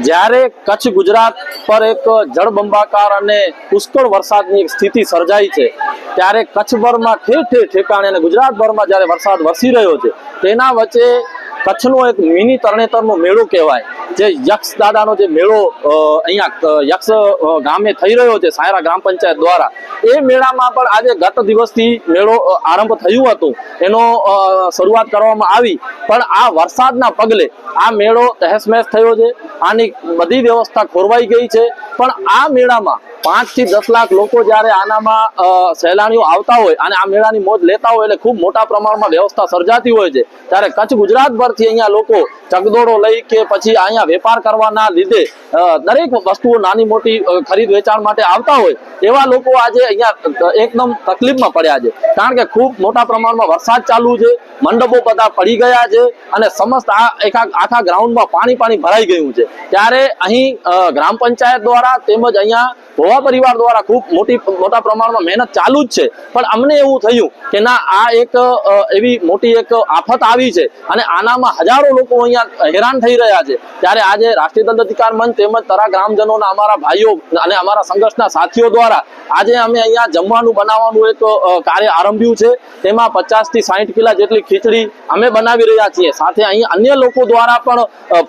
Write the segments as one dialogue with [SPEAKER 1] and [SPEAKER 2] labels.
[SPEAKER 1] જ્યારે કચ્છ ગુજરાત પર એક જળબંબાકાર અને પુષ્કળ વરસાદની એક સ્થિતિ સર્જાઈ છે ત્યારે કચ્છભરમાં ઠેર ઠેર ઠેકાણે અને ગુજરાતભરમાં જ્યારે વરસાદ વરસી રહ્યો છે તેના વચ્ચે કચ્છનો એક મિની તરણેતરનો મેળો કહેવાય, જે યક્ષ દાદાનો જે મેળો અહીંયા યક્ષ ગામે થઈ રહ્યો છે સાયરા ગ્રામ પંચાયત દ્વારા, એ મેળામાં પણ આજે ગત દિવસથી મેળો આરંભ થયું હતું, એનો શરૂઆત કરવામાં આવી, પણ આ વરસાદના પગલે આ મેળો તહેસમહેસ થયો છે, આની બધી વ્યવસ્થા ખોરવાઈ ગઈ છે। પણ આ મેળામાં 5 થી 10 લાખ લોકો જ્યારે આનામાં સહેલાણીઓ આવતા હોય અને આ મેળાની મોજ લેતા હોય એટલે ખૂબ મોટા પ્રમાણમાં વ્યવસ્થા સર્જાતી હોય છે, ત્યારે કચ્છ ગુજરાતભરથી અહીંયા લોકો ચગદોડો લઈ કે પછી અહીંયા વેપાર કરવાના લીધે દરેક વસ્તુઓ નાની મોટી ખરીદ વેચાણ માટે આવતા હોય એવા લોકો આજે અહીંયા એકદમ તકલીફમાં પડ્યા છે, કારણ કે ખૂબ મોટા પ્રમાણમાં વરસાદ ચાલુ છે, મંડપો બધા પડી ગયા છે અને સમસ્ત આખા ગ્રાઉન્ડમાં પાણી ભરાઈ ગયું છે। ત્યારે અહીં ગ્રામ પંચાયત દ્વારા તેમજ અહીંયા ભોવા પરિવાર દ્વારા ખૂબ મોટા પ્રમાણમાં મહેનત ચાલુ જ છે, પણ અમને એવું થયું કે ના, આ એક એવી મોટી એક આફત આવી છે અને આનામાં હજારો લોકો અહીંયા હેરાન થઈ રહ્યા છે। ત્યારે આજે રાષ્ટ્રીય દંડ અધિકાર મંચ તેમજ તરા ગ્રામજનોના અમારા ભાઈઓ અને અમારા સંઘર્ષના સાથીઓ દ્વારા આજે અમે અહીંયા જમવાનું બનાવવાનું એક કાર્ય આરંભ્યું છે, તેમાં 50 થી 60 કિલો જેટલી ખીચડી અમે બનાવી રહ્યા છીએ, સાથે અહીં અન્ય લોકો દ્વારા પણ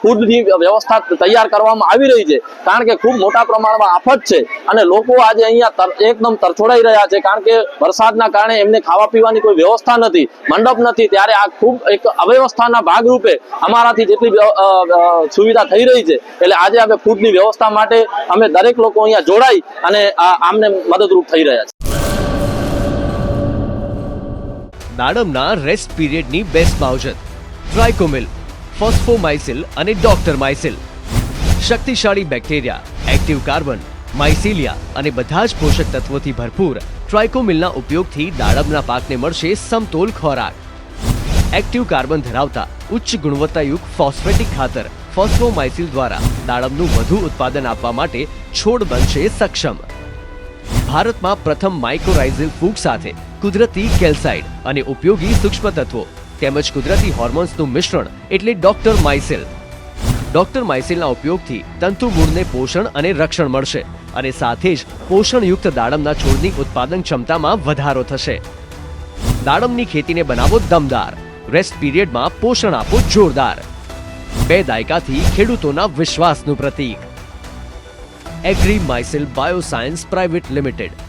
[SPEAKER 1] ફૂડની વ્યવસ્થા તૈયાર કરવામાં આવી રહી છે, કારણ કે ખૂબ મોટા પ્રમાણમાં આફત છે અને લોકો આજે અહીંયા એકદમ તરછોડાઈ રહ્યા છે, કારણ કે વરસાદના કારણે એમને ખાવા પીવાની કોઈ વ્યવસ્થા નથી, મંડપ નથી, ત્યારે આ ખૂબ એક અવ્યવસ્થાના ભાગરૂપે અમારાથી જેટલી સુવિધા થઈ રહી છે એટલે આજે અમે ફૂડની વ્યવસ્થા માટે અમે દરેક લોકો અહીંયા જોડાઈ અને આમને મદદરૂપ થઈ રહ્યા છે।
[SPEAKER 2] દાડમના રેસ્ટ પીરિયડની બેસ્ટ માવજત ટ્રાઇકોમિલ, ફોસ્ફોમાઇસિલ અને ડોક્ટર માઇસિલ, શક્તિશાળી બેક્ટેરિયા, એક્ટિવ કાર્બન, માઇસિલિયા અને બધા જ પોષક તત્વોથી ભરપૂર ટ્રાઇકોમિલના ઉપયોગથી દાડમના પાકને મળશે સમતોલ ખોરાક। એક્ટિવ કાર્બન ધરાવતા ઉચ્ચ ગુણવત્તાયુક્ત ફોસ્ફેટિક ખાતર ફોસ્ફોમાઇસિલ દ્વારા દાડમનું વધુ ઉત્પાદન આપવા માટે છોડ બનશે સક્ષમ। ભારતમાં પ્રથમ માઇક્રોરાઇઝલ ફૂગ સાથે કુદરતી કેલ્સાઇડ અને ઉપયોગી સૂક્ષ્મ તત્વો તેમજ કુદરતી હોર્મોન્સનું મિશ્રણ એટલે ડોક્ટર માઇસિલ। ડોક્ટર માઇસિલના ઉપયોગથી તંતુ મૂળને પોષણ અને રક્ષણ મળશે અને સાથે જ પોષણયુક્ત દાડમના છોડની ઉત્પાદન ક્ષમતામાં વધારો થશે। દાડમની ખેતીને બનાવો દમદાર, રેસ્ટ પીરિયડમાં પોષણ આપો જોરદાર। 2 દાયકાથી ખેડૂતોના વિશ્વાસનું પ્રતીક એગ્રી માઇસિલ બાયોસાયન્સ પ્રાઇવેટ લિમિટેડ।